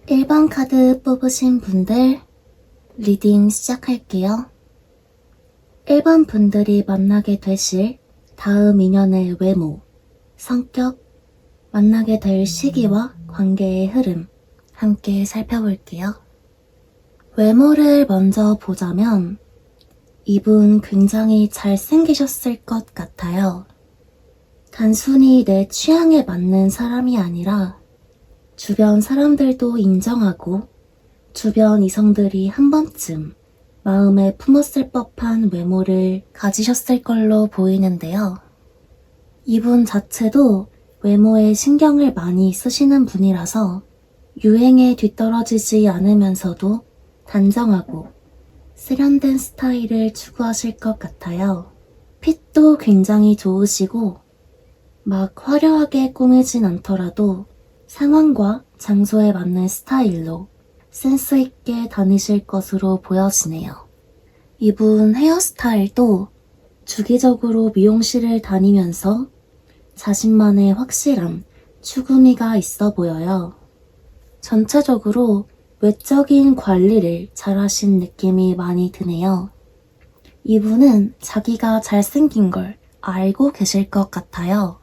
1번 카드 뽑으신 분들 리딩 시작할게요. 1번 분들이 만나게 되실 다음 인연의 외모, 성격, 만나게 될 시기와 관계의 흐름 함께 살펴볼게요. 외모를 먼저 보자면 이분 굉장히 잘생기셨을 것 같아요. 단순히 내 취향에 맞는 사람이 아니라 주변 사람들도 인정하고 주변 이성들이 한 번쯤 마음에 품었을 법한 외모를 가지셨을 걸로 보이는데요. 이분 자체도 외모에 신경을 많이 쓰시는 분이라서 유행에 뒤떨어지지 않으면서도 단정하고 세련된 스타일을 추구하실 것 같아요. 핏도 굉장히 좋으시고 막 화려하게 꾸미진 않더라도 상황과 장소에 맞는 스타일로 센스 있게 다니실 것으로 보여지네요. 이분 헤어스타일도 주기적으로 미용실을 다니면서 자신만의 확실한 추구미가 있어 보여요. 전체적으로 외적인 관리를 잘하신 느낌이 많이 드네요. 이분은 자기가 잘생긴 걸 알고 계실 것 같아요.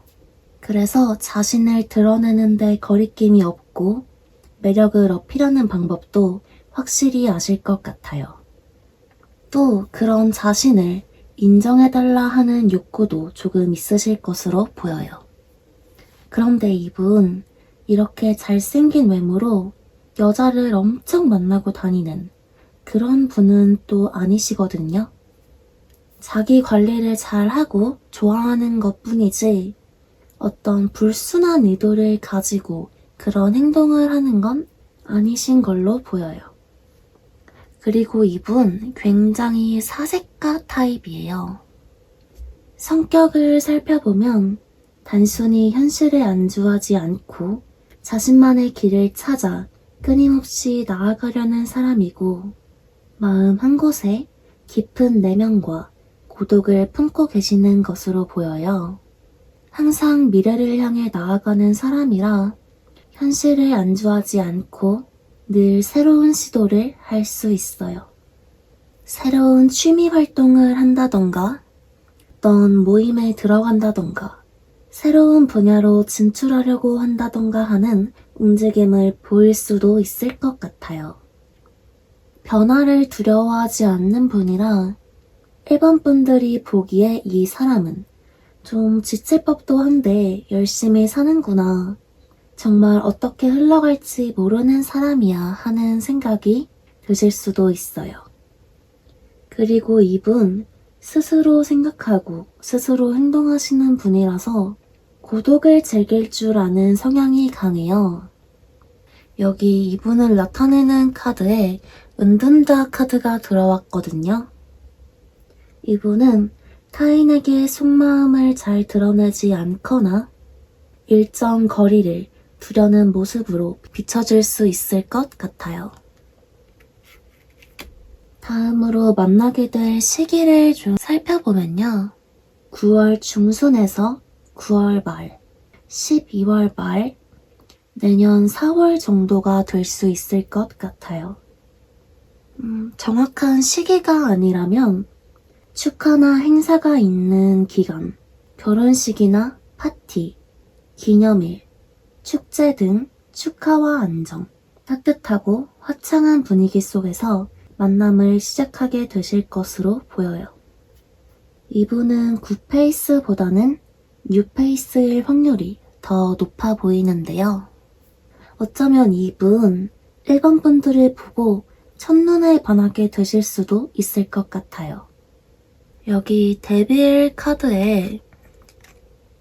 그래서 자신을 드러내는데 거리낌이 없고 매력을 어필하는 방법도 확실히 아실 것 같아요. 또 그런 자신을 인정해달라 하는 욕구도 조금 있으실 것으로 보여요. 그런데 이분 이렇게 잘생긴 외모로 여자를 엄청 만나고 다니는 그런 분은 또 아니시거든요. 자기 관리를 잘하고 좋아하는 것 뿐이지 어떤 불순한 의도를 가지고 그런 행동을 하는 건 아니신 걸로 보여요. 그리고 이분 굉장히 사색가 타입이에요. 성격을 살펴보면 단순히 현실에 안주하지 않고 자신만의 길을 찾아 끊임없이 나아가려는 사람이고 마음 한 곳에 깊은 내면과 고독을 품고 계시는 것으로 보여요. 항상 미래를 향해 나아가는 사람이라 현실에 안주하지 않고 늘 새로운 시도를 할 수 있어요. 새로운 취미 활동을 한다던가 어떤 모임에 들어간다던가 새로운 분야로 진출하려고 한다던가 하는 움직임을 보일 수도 있을 것 같아요. 변화를 두려워하지 않는 분이라 1번 분들이 보기에 이 사람은 좀 지칠 법도 한데 열심히 사는구나. 정말 어떻게 흘러갈지 모르는 사람이야 하는 생각이 드실 수도 있어요. 그리고 이분 스스로 생각하고 스스로 행동하시는 분이라서 고독을 즐길 줄 아는 성향이 강해요. 여기 이분을 나타내는 카드에 은둔자 카드가 들어왔거든요. 이분은 타인에게 속마음을 잘 드러내지 않거나 일정 거리를 두려는 모습으로 비춰질 수 있을 것 같아요. 다음으로 만나게 될 시기를 좀 살펴보면요. 9월 중순에서 9월 말, 12월 말, 내년 4월 정도가 될 수 있을 것 같아요. 정확한 시기가 아니라면 축하나 행사가 있는 기간, 결혼식이나 파티, 기념일, 축제 등 축하와 안정, 따뜻하고 화창한 분위기 속에서 만남을 시작하게 되실 것으로 보여요. 이분은 굿페이스보다는 뉴페이스일 확률이 더 높아 보이는데요. 어쩌면 이분 1번 분들을 보고 첫눈에 반하게 되실 수도 있을 것 같아요. 여기 데빌 카드에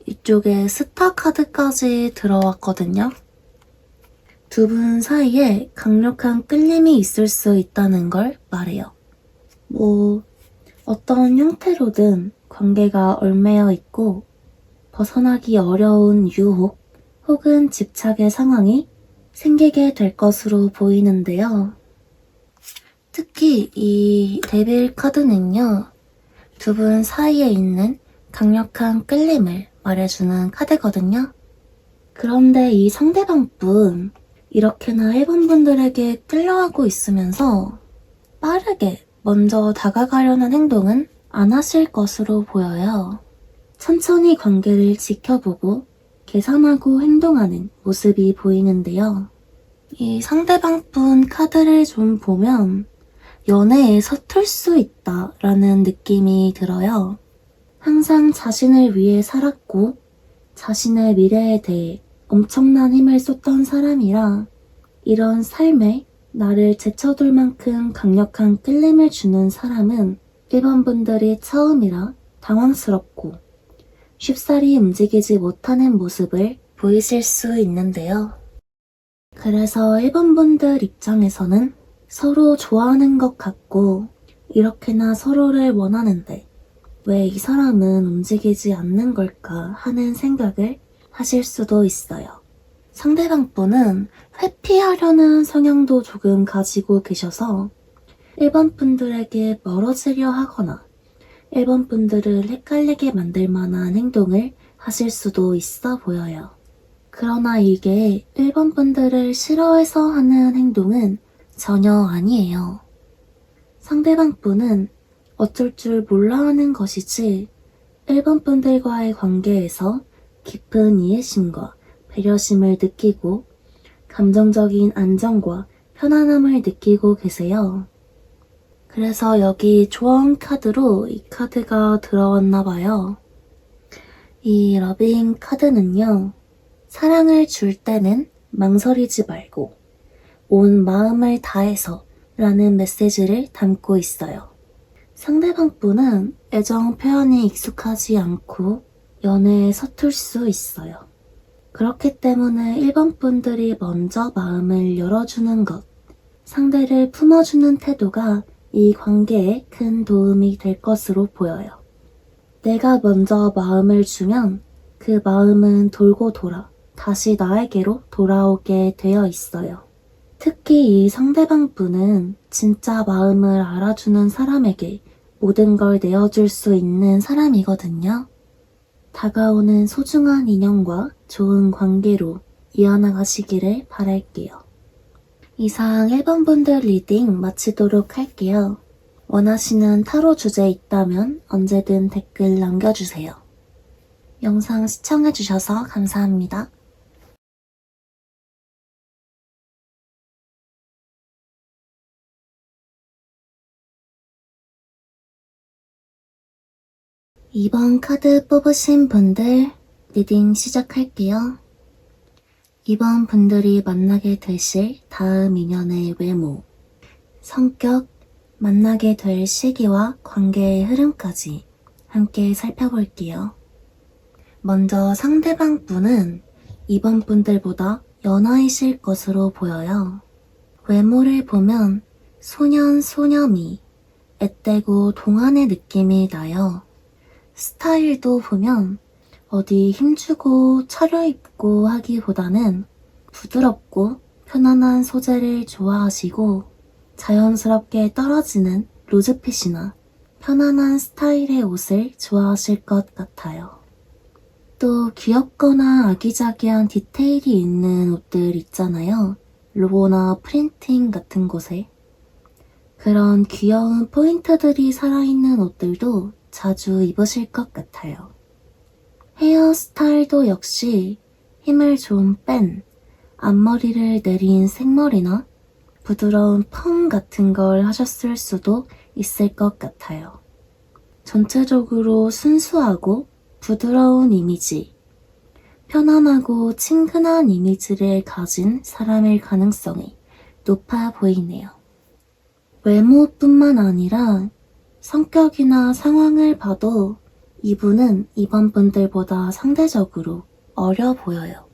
이쪽에 스타 카드까지 들어왔거든요. 두 분 사이에 강력한 끌림이 있을 수 있다는 걸 말해요. 어떤 형태로든 관계가 얽매여 있고 벗어나기 어려운 유혹 혹은 집착의 상황이 생기게 될 것으로 보이는데요. 특히 이 데빌 카드는요. 두 분 사이에 있는 강력한 끌림을 말해주는 카드거든요. 그런데 이 상대방 분 이렇게나 1번 분들에게 끌려하고 있으면서 빠르게 먼저 다가가려는 행동은 안 하실 것으로 보여요. 천천히 관계를 지켜보고 계산하고 행동하는 모습이 보이는데요. 이 상대방 분 카드를 좀 보면 연애에 서툴 수 있다라는 느낌이 들어요. 항상 자신을 위해 살았고 자신의 미래에 대해 엄청난 힘을 쏟던 사람이라 이런 삶에 나를 제쳐둘 만큼 강력한 끌림을 주는 사람은 1번 분들이 처음이라 당황스럽고 쉽사리 움직이지 못하는 모습을 보이실 수 있는데요. 그래서 1번 분들 입장에서는 서로 좋아하는 것 같고 이렇게나 서로를 원하는데 왜 이 사람은 움직이지 않는 걸까 하는 생각을 하실 수도 있어요. 상대방 분은 회피하려는 성향도 조금 가지고 계셔서 1번 분들에게 멀어지려 하거나 1번 분들을 헷갈리게 만들 만한 행동을 하실 수도 있어 보여요. 그러나 이게 1번 분들을 싫어해서 하는 행동은 전혀 아니에요. 상대방 분은 어쩔 줄 몰라 하는 것이지 1번 분들과의 관계에서 깊은 이해심과 배려심을 느끼고 감정적인 안정과 편안함을 느끼고 계세요. 그래서 여기 조언 카드로 이 카드가 들어왔나 봐요. 이 러빙 카드는요. 사랑을 줄 때는 망설이지 말고 온 마음을 다해서 라는 메시지를 담고 있어요. 상대방 분은 애정 표현이 익숙하지 않고 연애에 서툴 수 있어요. 그렇기 때문에 1번 분들이 먼저 마음을 열어주는 것, 상대를 품어주는 태도가 이 관계에 큰 도움이 될 것으로 보여요. 내가 먼저 마음을 주면 그 마음은 돌고 돌아 다시 나에게로 돌아오게 되어 있어요. 특히 이 상대방 분은 진짜 마음을 알아주는 사람에게 모든 걸 내어줄 수 있는 사람이거든요. 다가오는 소중한 인연과 좋은 관계로 이어나가시기를 바랄게요. 이상 1번 분들 리딩 마치도록 할게요. 원하시는 타로 주제 있다면 언제든 댓글 남겨주세요. 영상 시청해주셔서 감사합니다. 이번 카드 뽑으신 분들 리딩 시작할게요. 이번 분들이 만나게 되실 다음 인연의 외모, 성격, 만나게 될 시기와 관계의 흐름까지 함께 살펴볼게요. 먼저 상대방 분은 이번 분들보다 연하이실 것으로 보여요. 외모를 보면 소년, 소녀미, 앳되고 동안의 느낌이 나요. 스타일도 보면 어디 힘주고 차려입고 하기보다는 부드럽고 편안한 소재를 좋아하시고 자연스럽게 떨어지는 루즈핏이나 편안한 스타일의 옷을 좋아하실 것 같아요. 또 귀엽거나 아기자기한 디테일이 있는 옷들 있잖아요. 로고나 프린팅 같은 곳에. 그런 귀여운 포인트들이 살아있는 옷들도 자주 입으실 것 같아요. 헤어스타일도 역시 힘을 좀 뺀 앞머리를 내린 생머리나 부드러운 펌 같은 걸 하셨을 수도 있을 것 같아요. 전체적으로 순수하고 부드러운 이미지, 편안하고 친근한 이미지를 가진 사람일 가능성이 높아 보이네요. 외모뿐만 아니라 성격이나 상황을 봐도 이분은 이번 분들보다 상대적으로 어려 보여요.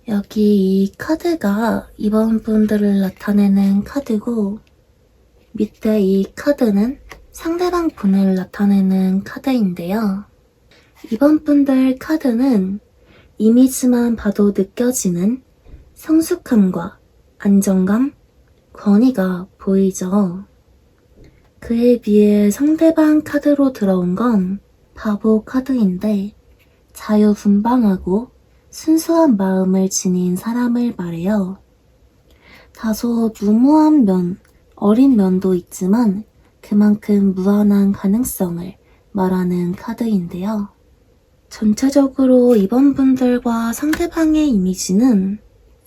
여기 이 카드가 이번 분들을 나타내는 카드고 밑에 이 카드는 상대방 분을 나타내는 카드인데요. 이번 분들 카드는 이미지만 봐도 느껴지는 성숙함과 안정감, 권위가 보이죠. 그에 비해 상대방 카드로 들어온 건 바보 카드인데 자유분방하고 순수한 마음을 지닌 사람을 말해요. 다소 무모한 면, 어린 면도 있지만 그만큼 무한한 가능성을 말하는 카드인데요. 전체적으로 이번 분들과 상대방의 이미지는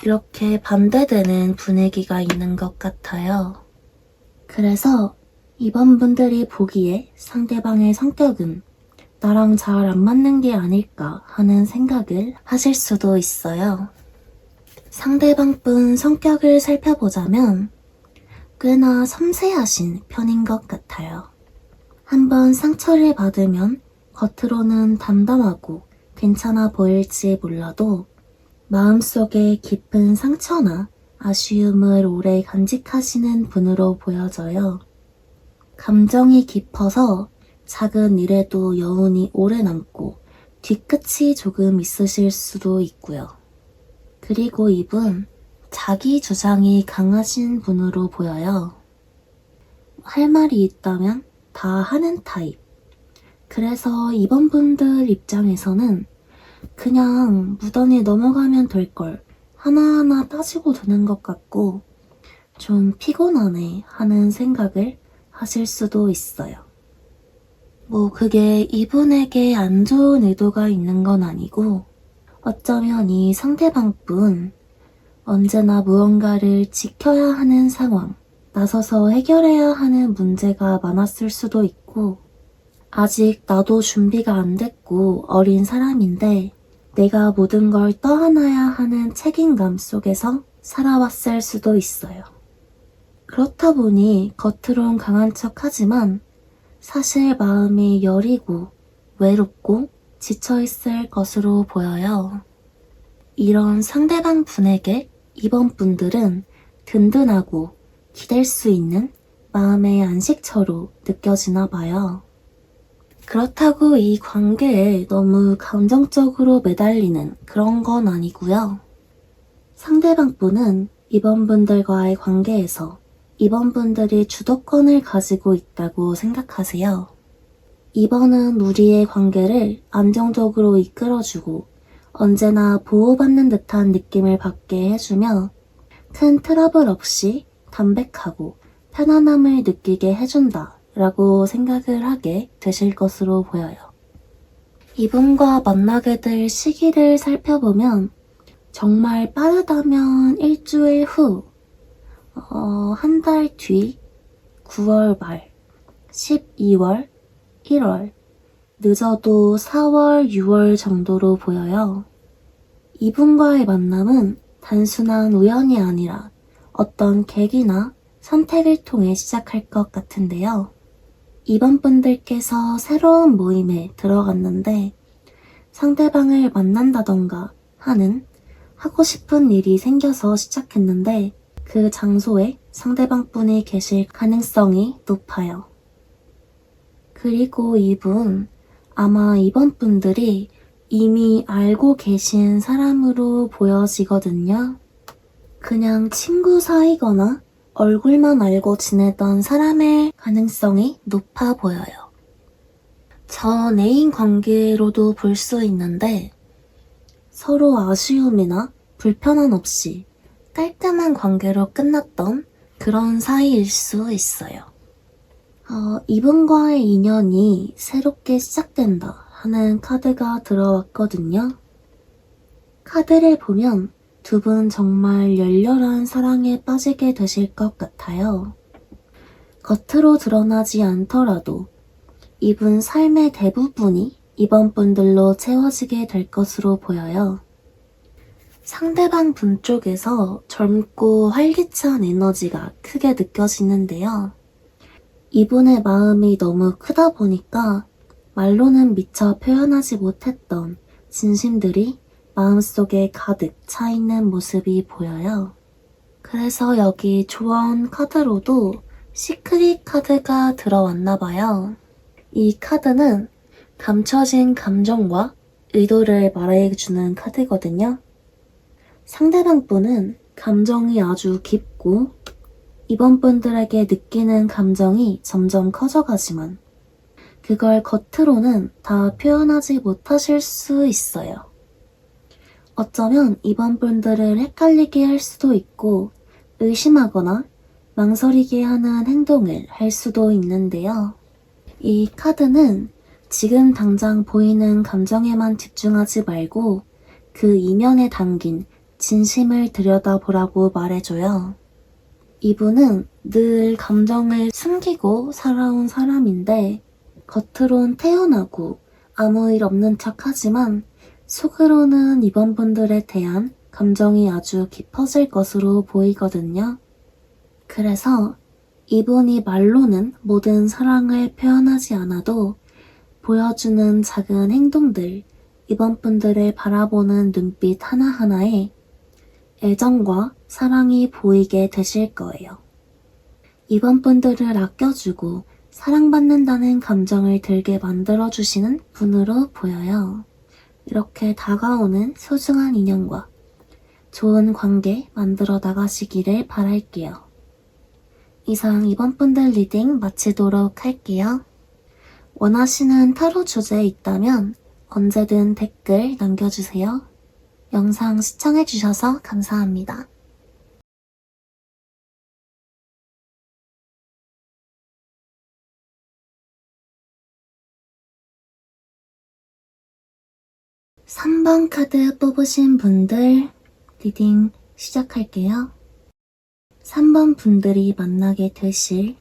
이렇게 반대되는 분위기가 있는 것 같아요. 그래서 이번 분들이 보기에 상대방의 성격은 나랑 잘 안 맞는 게 아닐까 하는 생각을 하실 수도 있어요. 상대방 분 성격을 살펴보자면 꽤나 섬세하신 편인 것 같아요. 한번 상처를 받으면 겉으로는 담담하고 괜찮아 보일지 몰라도 마음속에 깊은 상처나 아쉬움을 오래 간직하시는 분으로 보여져요. 감정이 깊어서 작은 일에도 여운이 오래 남고 뒤끝이 조금 있으실 수도 있고요. 그리고 이분 자기 주장이 강하신 분으로 보여요. 할 말이 있다면 다 하는 타입. 그래서 이번 분들 입장에서는 그냥 무던히 넘어가면 될 걸 하나하나 따지고 드는 것 같고 좀 피곤하네 하는 생각을 하실 수도 있어요. 그게 이분에게 안 좋은 의도가 있는 건 아니고 어쩌면 이 상대방분 언제나 무언가를 지켜야 하는 상황, 나서서 해결해야 하는 문제가 많았을 수도 있고 아직 나도 준비가 안 됐고 어린 사람인데 내가 모든 걸 떠안아야 하는 책임감 속에서 살아왔을 수도 있어요. 그렇다 보니 겉으론 강한 척 하지만 사실 마음이 여리고 외롭고 지쳐있을 것으로 보여요. 이런 상대방 분에게 이번 분들은 든든하고 기댈 수 있는 마음의 안식처로 느껴지나 봐요. 그렇다고 이 관계에 너무 감정적으로 매달리는 그런 건 아니고요. 상대방 분은 이번 분들과의 관계에서 이번 분들이 주도권을 가지고 있다고 생각하세요. 이번은 우리의 관계를 안정적으로 이끌어주고 언제나 보호받는 듯한 느낌을 받게 해주며 큰 트러블 없이 담백하고 편안함을 느끼게 해준다 라고 생각을 하게 되실 것으로 보여요. 이분과 만나게 될 시기를 살펴보면 정말 빠르다면 일주일 후, 한 달 뒤, 9월 말, 12월, 1월, 늦어도 4월, 6월 정도로 보여요. 이분과의 만남은 단순한 우연이 아니라 어떤 계기나 선택을 통해 시작할 것 같은데요. 이번 분들께서 새로운 모임에 들어갔는데 상대방을 만난다던가 하는 하고 싶은 일이 생겨서 시작했는데 그 장소에 상대방 분이 계실 가능성이 높아요. 그리고 이분 아마 이번 분들이 이미 알고 계신 사람으로 보여지거든요. 그냥 친구 사이거나 얼굴만 알고 지내던 사람의 가능성이 높아 보여요. 전 애인 관계로도 볼 수 있는데 서로 아쉬움이나 불편함 없이 깔끔한 관계로 끝났던 그런 사이일 수 있어요. 이분과의 인연이 새롭게 시작된다 하는 카드가 들어왔거든요. 카드를 보면 두 분 정말 열렬한 사랑에 빠지게 되실 것 같아요. 겉으로 드러나지 않더라도 이분 삶의 대부분이 이번 분들로 채워지게 될 것으로 보여요. 상대방 분 쪽에서 젊고 활기찬 에너지가 크게 느껴지는데요. 이분의 마음이 너무 크다 보니까 말로는 미처 표현하지 못했던 진심들이 마음속에 가득 차 있는 모습이 보여요. 그래서 여기 조언 카드로도 시크릿 카드가 들어왔나 봐요. 이 카드는 감춰진 감정과 의도를 말해주는 카드거든요. 상대방 분은 감정이 아주 깊고 이번 분들에게 느끼는 감정이 점점 커져가지만 그걸 겉으로는 다 표현하지 못하실 수 있어요. 어쩌면 이번 분들을 헷갈리게 할 수도 있고 의심하거나 망설이게 하는 행동을 할 수도 있는데요. 이 카드는 지금 당장 보이는 감정에만 집중하지 말고 그 이면에 담긴 진심을 들여다보라고 말해줘요. 이분은 늘 감정을 숨기고 살아온 사람인데 겉으론 태연하고 아무 일 없는 척 하지만 속으로는 이번 분들에 대한 감정이 아주 깊어질 것으로 보이거든요. 그래서 이분이 말로는 모든 사랑을 표현하지 않아도 보여주는 작은 행동들, 이번 분들을 바라보는 눈빛 하나하나에 애정과 사랑이 보이게 되실 거예요. 이번 분들을 아껴주고 사랑받는다는 감정을 들게 만들어주시는 분으로 보여요. 이렇게 다가오는 소중한 인연과 좋은 관계 만들어 나가시기를 바랄게요. 이상 이번 분들 리딩 마치도록 할게요. 원하시는 타로 주제 있다면 언제든 댓글 남겨주세요. 영상 시청해주셔서 감사합니다. (3번) 카드 뽑으신 분들 리딩 시작할게요. 3번 분들이 만나게 되실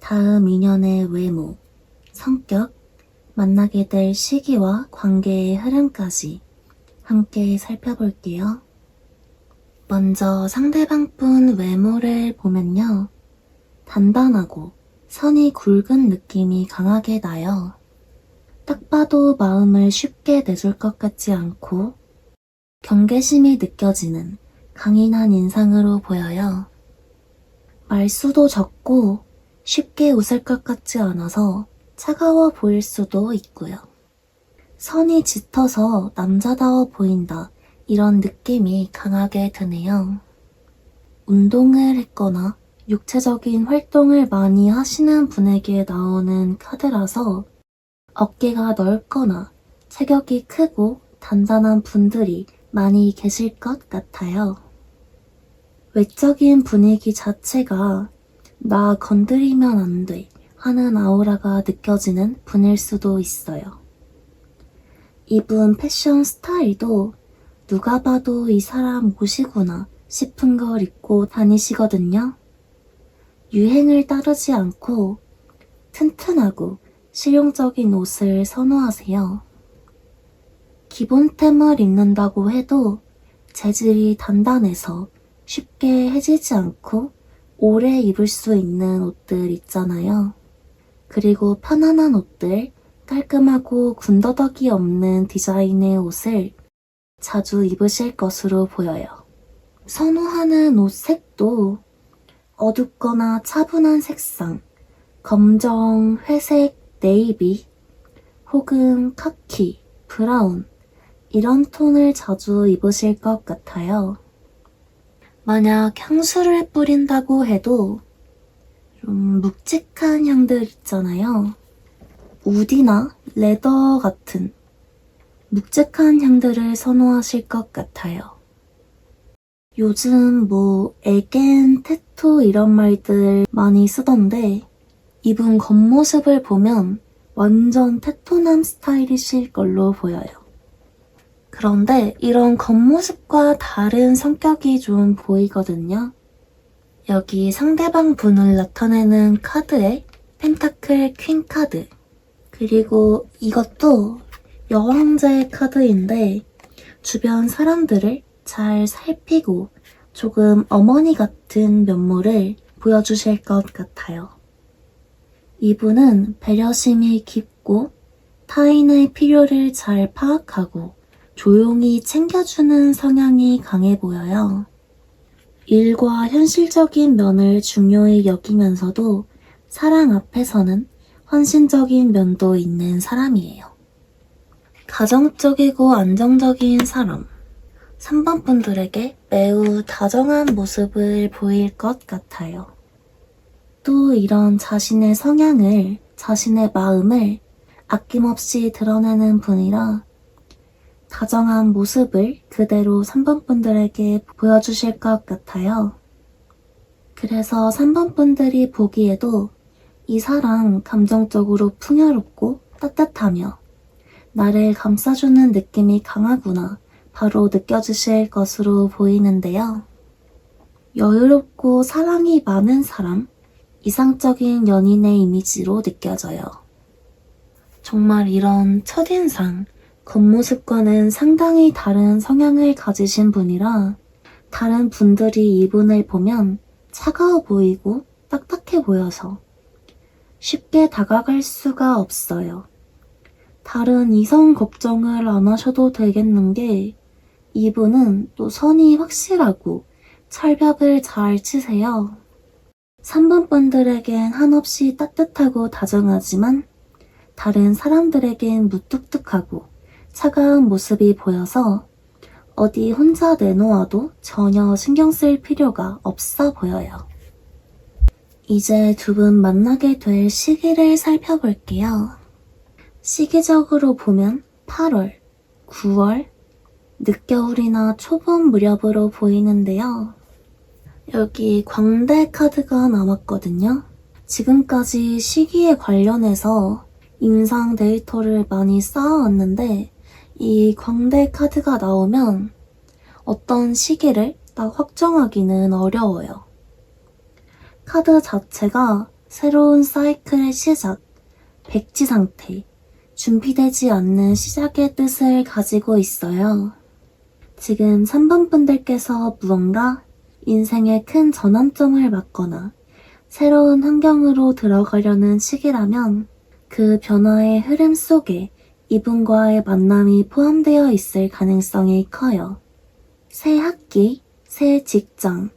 다음 인연의 외모, 성격, 만나게 될 시기와 관계의 흐름까지 함께 살펴볼게요. 먼저 상대방 분 외모를 보면요. 단단하고 선이 굵은 느낌이 강하게 나요. 딱 봐도 마음을 쉽게 내줄 것 같지 않고 경계심이 느껴지는 강인한 인상으로 보여요. 말수도 적고 쉽게 웃을 것 같지 않아서 차가워 보일 수도 있고요. 선이 짙어서 남자다워 보인다, 이런 느낌이 강하게 드네요. 운동을 했거나 육체적인 활동을 많이 하시는 분에게 나오는 카드라서 어깨가 넓거나 체격이 크고 단단한 분들이 많이 계실 것 같아요. 외적인 분위기 자체가 나 건드리면 안 돼 하는 아우라가 느껴지는 분일 수도 있어요. 이분 패션 스타일도 누가 봐도 이 사람 옷이구나 싶은 걸 입고 다니시거든요. 유행을 따르지 않고 튼튼하고 실용적인 옷을 선호하세요. 기본템을 입는다고 해도 재질이 단단해서 쉽게 해지지 않고 오래 입을 수 있는 옷들 있잖아요. 그리고 편안한 옷들, 깔끔하고 군더더기 없는 디자인의 옷을 자주 입으실 것으로 보여요. 선호하는 옷 색도 어둡거나 차분한 색상, 검정, 회색, 네이비, 혹은 카키, 브라운, 이런 톤을 자주 입으실 것 같아요. 만약 향수를 뿌린다고 해도 좀 묵직한 향들 있잖아요. 우디나 레더 같은 묵직한 향들을 선호하실 것 같아요. 요즘 에겐, 테토 이런 말들 많이 쓰던데 이분 겉모습을 보면 완전 테토남 스타일이실 걸로 보여요. 그런데 이런 겉모습과 다른 성격이 좀 보이거든요. 여기 상대방 분을 나타내는 카드에 펜타클 퀸 카드, 그리고 이것도 여왕제 카드인데 주변 사람들을 잘 살피고 조금 어머니 같은 면모를 보여주실 것 같아요. 이분은 배려심이 깊고 타인의 필요를 잘 파악하고 조용히 챙겨주는 성향이 강해 보여요. 일과 현실적인 면을 중요히 여기면서도 사랑 앞에서는 헌신적인 면도 있는 사람이에요. 가정적이고 안정적인 사람, 3번 분들에게 매우 다정한 모습을 보일 것 같아요. 또 이런 자신의 성향을, 자신의 마음을 아낌없이 드러내는 분이라 다정한 모습을 그대로 3번 분들에게 보여주실 것 같아요. 그래서 3번 분들이 보기에도 이 사람 감정적으로 풍요롭고 따뜻하며 나를 감싸주는 느낌이 강하구나 바로 느껴지실 것으로 보이는데요. 여유롭고 사랑이 많은 사람, 이상적인 연인의 이미지로 느껴져요. 정말 이런 첫인상, 겉모습과는 상당히 다른 성향을 가지신 분이라 다른 분들이 이분을 보면 차가워 보이고 딱딱해 보여서 쉽게 다가갈 수가 없어요. 다른 이성 걱정을 안 하셔도 되겠는 게 이분은 또 선이 확실하고 철벽을 잘 치세요. 3번 분들에겐 한없이 따뜻하고 다정하지만 다른 사람들에겐 무뚝뚝하고 차가운 모습이 보여서 어디 혼자 내놓아도 전혀 신경 쓸 필요가 없어 보여요. 이제 두 분 만나게 될 시기를 살펴볼게요. 시기적으로 보면 8월, 9월, 늦겨울이나 초봄 무렵으로 보이는데요. 여기 광대 카드가 남았거든요. 지금까지 시기에 관련해서 임상 데이터를 많이 쌓아왔는데 이 광대 카드가 나오면 어떤 시기를 딱 확정하기는 어려워요. 카드 자체가 새로운 사이클의 시작, 백지 상태, 준비되지 않는 시작의 뜻을 가지고 있어요. 지금 3번 분들께서 무언가 인생의 큰 전환점을 맞거나 새로운 환경으로 들어가려는 시기라면 그 변화의 흐름 속에 이분과의 만남이 포함되어 있을 가능성이 커요. 새 학기, 새 직장,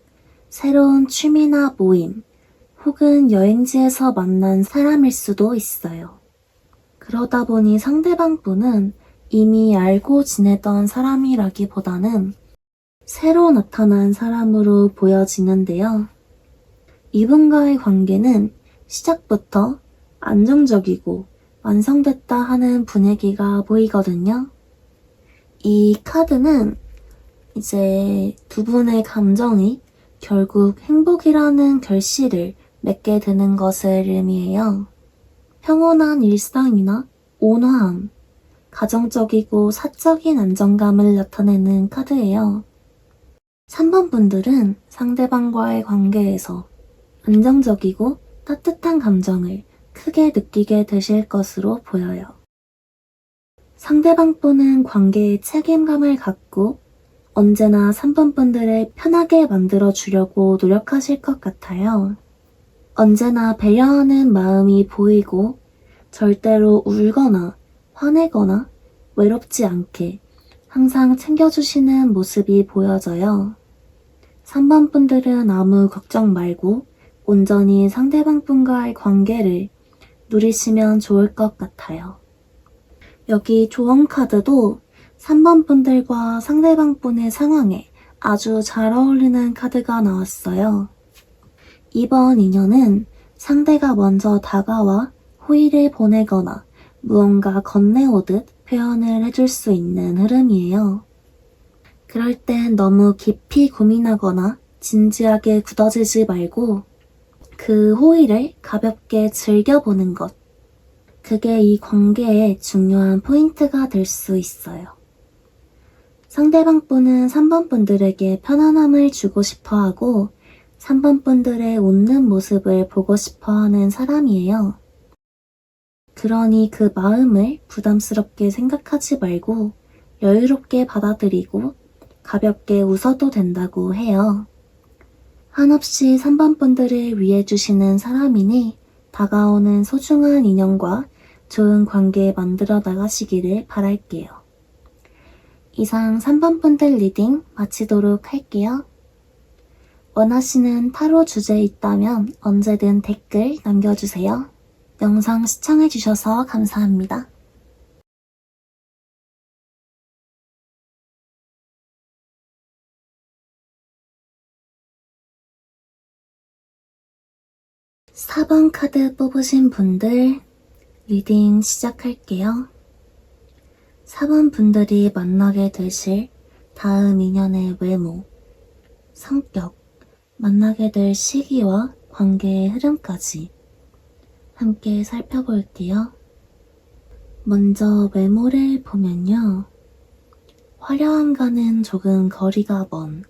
새로운 취미나 모임, 혹은 여행지에서 만난 사람일 수도 있어요. 그러다 보니 상대방 분은 이미 알고 지내던 사람이라기보다는 새로 나타난 사람으로 보여지는데요. 이분과의 관계는 시작부터 안정적이고 완성됐다 하는 분위기가 보이거든요. 이 카드는 이제 두 분의 감정이 결국 행복이라는 결실을 맺게 되는 것을 의미해요. 평온한 일상이나 온화함, 가정적이고 사적인 안정감을 나타내는 카드예요. 3번 분들은 상대방과의 관계에서 안정적이고 따뜻한 감정을 크게 느끼게 되실 것으로 보여요. 상대방 분은 관계에 책임감을 갖고 언제나 3번 분들을 편하게 만들어 주려고 노력하실 것 같아요. 언제나 배려하는 마음이 보이고 절대로 울거나 화내거나 외롭지 않게 항상 챙겨주시는 모습이 보여져요. 3번 분들은 아무 걱정 말고 온전히 상대방 분과의 관계를 누리시면 좋을 것 같아요. 여기 조언 카드도 3번 분들과 상대방 분의 상황에 아주 잘 어울리는 카드가 나왔어요. 이번 인연은 상대가 먼저 다가와 호의를 보내거나 무언가 건네오듯 표현을 해줄 수 있는 흐름이에요. 그럴 땐 너무 깊이 고민하거나 진지하게 굳어지지 말고 그 호의를 가볍게 즐겨보는 것. 그게 이 관계의 중요한 포인트가 될 수 있어요. 상대방 분은 3번 분들에게 편안함을 주고 싶어 하고 3번 분들의 웃는 모습을 보고 싶어 하는 사람이에요. 그러니 그 마음을 부담스럽게 생각하지 말고 여유롭게 받아들이고 가볍게 웃어도 된다고 해요. 한없이 3번 분들을 위해 주시는 사람이니 다가오는 소중한 인연과 좋은 관계 만들어 나가시기를 바랄게요. 이상 3번 분들 리딩 마치도록 할게요. 원하시는 타로 주제 있다면 언제든 댓글 남겨주세요. 영상 시청해주셔서 감사합니다. (4번) 카드 뽑으신 분들 리딩 시작할게요. 4번 분들이 만나게 되실 다음 인연의 외모, 성격, 만나게 될 시기와 관계의 흐름까지 함께 살펴볼게요. 먼저 외모를 보면요. 화려함과는 조금 거리가 먼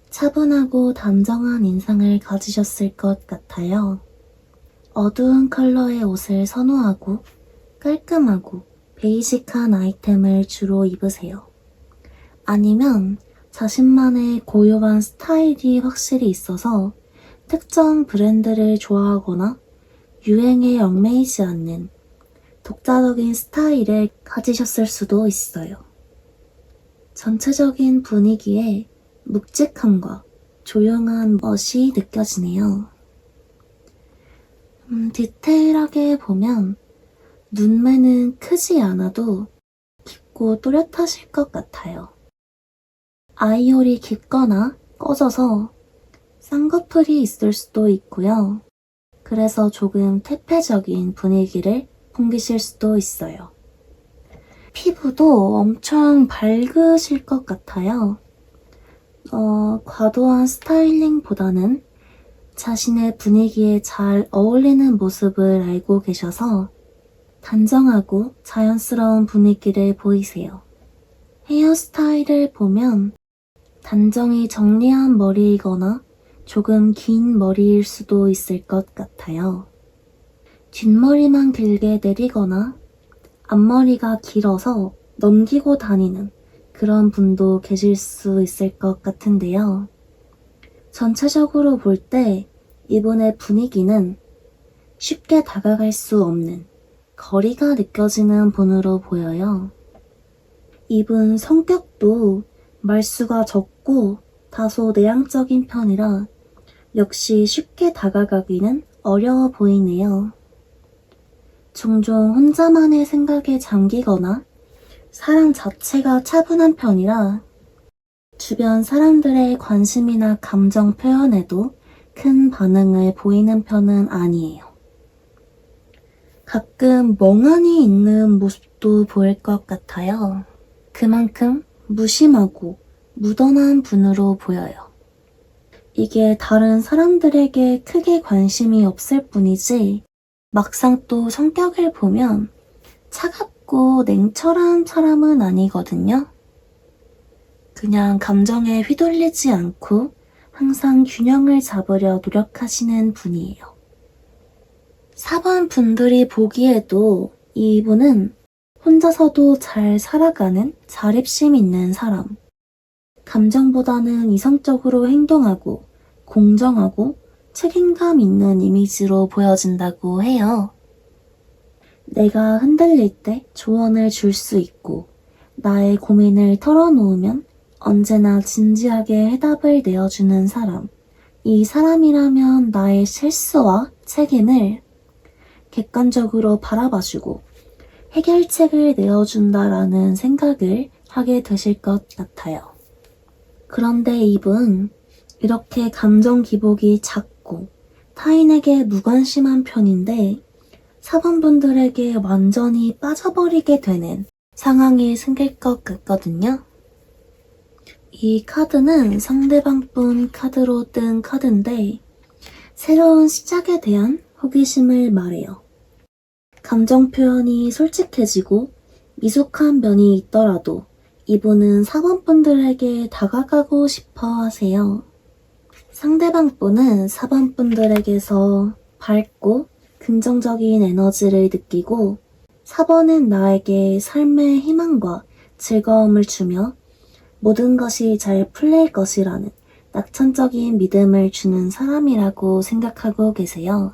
차분하고 단정한 인상을 가지셨을 것 같아요. 어두운 컬러의 옷을 선호하고 깔끔하고 베이직한 아이템을 주로 입으세요. 아니면 자신만의 고유한 스타일이 확실히 있어서 특정 브랜드를 좋아하거나 유행에 얽매이지 않는 독자적인 스타일을 가지셨을 수도 있어요. 전체적인 분위기에 묵직함과 조용한 멋이 느껴지네요. 디테일하게 보면 눈매는 크지 않아도 깊고 또렷하실 것 같아요. 아이홀이 깊거나 꺼져서 쌍꺼풀이 있을 수도 있고요. 그래서 조금 퇴폐적인 분위기를 풍기실 수도 있어요. 피부도 엄청 밝으실 것 같아요. 과도한 스타일링보다는 자신의 분위기에 잘 어울리는 모습을 알고 계셔서 단정하고 자연스러운 분위기를 보이세요. 헤어스타일을 보면 단정히 정리한 머리이거나 조금 긴 머리일 수도 있을 것 같아요. 뒷머리만 길게 내리거나 앞머리가 길어서 넘기고 다니는 그런 분도 계실 수 있을 것 같은데요. 전체적으로 볼 때 이분의 분위기는 쉽게 다가갈 수 없는 거리가 느껴지는 분으로 보여요. 이분 성격도 말수가 적고 다소 내향적인 편이라 역시 쉽게 다가가기는 어려워 보이네요. 종종 혼자만의 생각에 잠기거나 사람 자체가 차분한 편이라 주변 사람들의 관심이나 감정 표현에도 큰 반응을 보이는 편은 아니에요. 가끔 멍하니 있는 모습도 보일 것 같아요. 그만큼 무심하고 무던한 분으로 보여요. 이게 다른 사람들에게 크게 관심이 없을 뿐이지 막상 또 성격을 보면 차갑고 냉철한 사람은 아니거든요. 그냥 감정에 휘둘리지 않고 항상 균형을 잡으려 노력하시는 분이에요. 4번 분들이 보기에도 이분은 혼자서도 잘 살아가는 자립심 있는 사람, 감정보다는 이성적으로 행동하고 공정하고 책임감 있는 이미지로 보여진다고 해요. 내가 흔들릴 때 조언을 줄 수 있고 나의 고민을 털어놓으면 언제나 진지하게 해답을 내어주는 사람. 이 사람이라면 나의 실수와 책임을 객관적으로 바라봐주고 해결책을 내어준다라는 생각을 하게 되실 것 같아요. 그런데 이분 이렇게 감정 기복이 작고 타인에게 무관심한 편인데 4번분들에게 완전히 빠져버리게 되는 상황이 생길 것 같거든요. 이 카드는 상대방 분 카드로 뜬 카드인데 새로운 시작에 대한 호기심을 말해요. 감정 표현이 솔직해지고 미숙한 면이 있더라도 이분은 4번분들에게 다가가고 싶어 하세요. 상대방 분은 4번분들에게서 밝고 긍정적인 에너지를 느끼고 4번은 나에게 삶의 희망과 즐거움을 주며 모든 것이 잘 풀릴 것이라는 낙천적인 믿음을 주는 사람이라고 생각하고 계세요.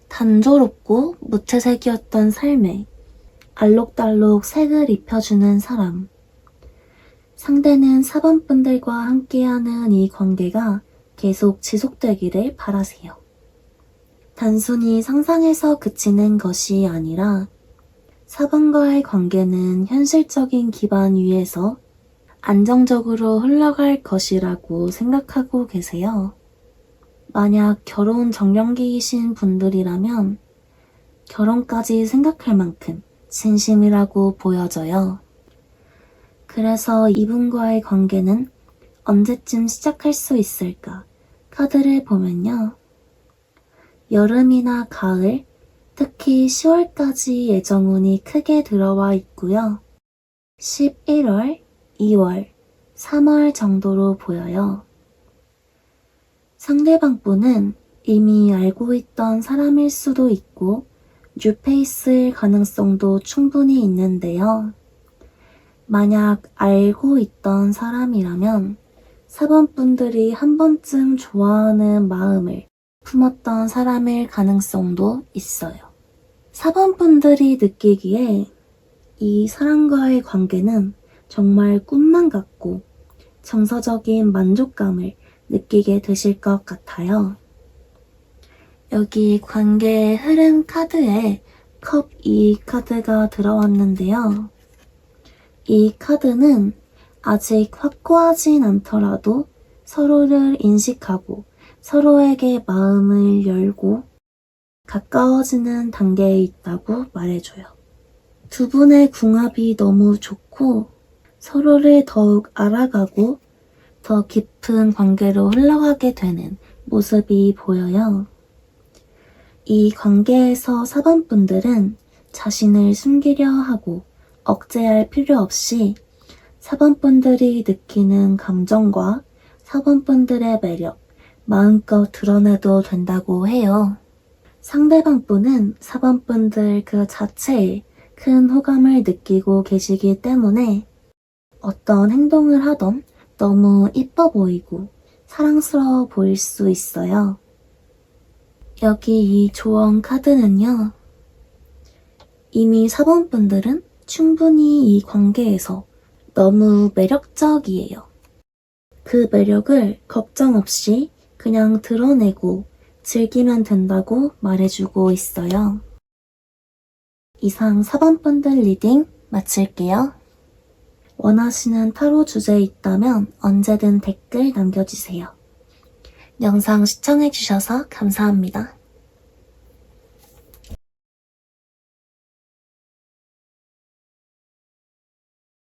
단조롭고 무채색이었던 삶에 알록달록 색을 입혀주는 사람. 상대는 4번분들과 함께하는 이 관계가 계속 지속되기를 바라세요. 단순히 상상에서 그치는 것이 아니라 4번과의 관계는 현실적인 기반 위에서 안정적으로 흘러갈 것이라고 생각하고 계세요. 만약 결혼 정년기이신 분들이라면 결혼까지 생각할 만큼 진심이라고 보여져요. 그래서 이분과의 관계는 언제쯤 시작할 수 있을까? 카드를 보면요. 여름이나 가을, 특히 10월까지 예정운이 크게 들어와 있고요. 11월, 2월, 3월 정도로 보여요. 상대방 분은 이미 알고 있던 사람일 수도 있고 뉴페이스일 가능성도 충분히 있는데요. 만약 알고 있던 사람이라면 4번 분들이 한 번쯤 좋아하는 마음을 품었던 사람일 가능성도 있어요. 4번 분들이 느끼기에 이 사람과의 관계는 정말 꿈만 같고 정서적인 만족감을 느끼게 되실 것 같아요. 여기 관계의 흐름 카드에 컵 2 카드가 들어왔는데요. 이 카드는 아직 확고하진 않더라도 서로를 인식하고 서로에게 마음을 열고 가까워지는 단계에 있다고 말해줘요. 두 분의 궁합이 너무 좋고 서로를 더욱 알아가고 더 깊은 관계로 흘러가게 되는 모습이 보여요. 이 관계에서 4번 분들은 자신을 숨기려 하고 억제할 필요 없이 4번 분들이 느끼는 감정과 4번 분들의 매력, 마음껏 드러내도 된다고 해요. 상대방 분은 4번 분들 그 자체에 큰 호감을 느끼고 계시기 때문에 어떤 행동을 하던 너무 이뻐 보이고 사랑스러워 보일 수 있어요. 여기 이 조언 카드는요. 이미 4번 분들은 충분히 이 관계에서 너무 매력적이에요. 그 매력을 걱정 없이 그냥 드러내고 즐기면 된다고 말해주고 있어요. 이상 4번 분들 리딩 마칠게요. 원하시는 타로 주제 있다면 언제든 댓글 남겨주세요. 영상 시청해주셔서 감사합니다.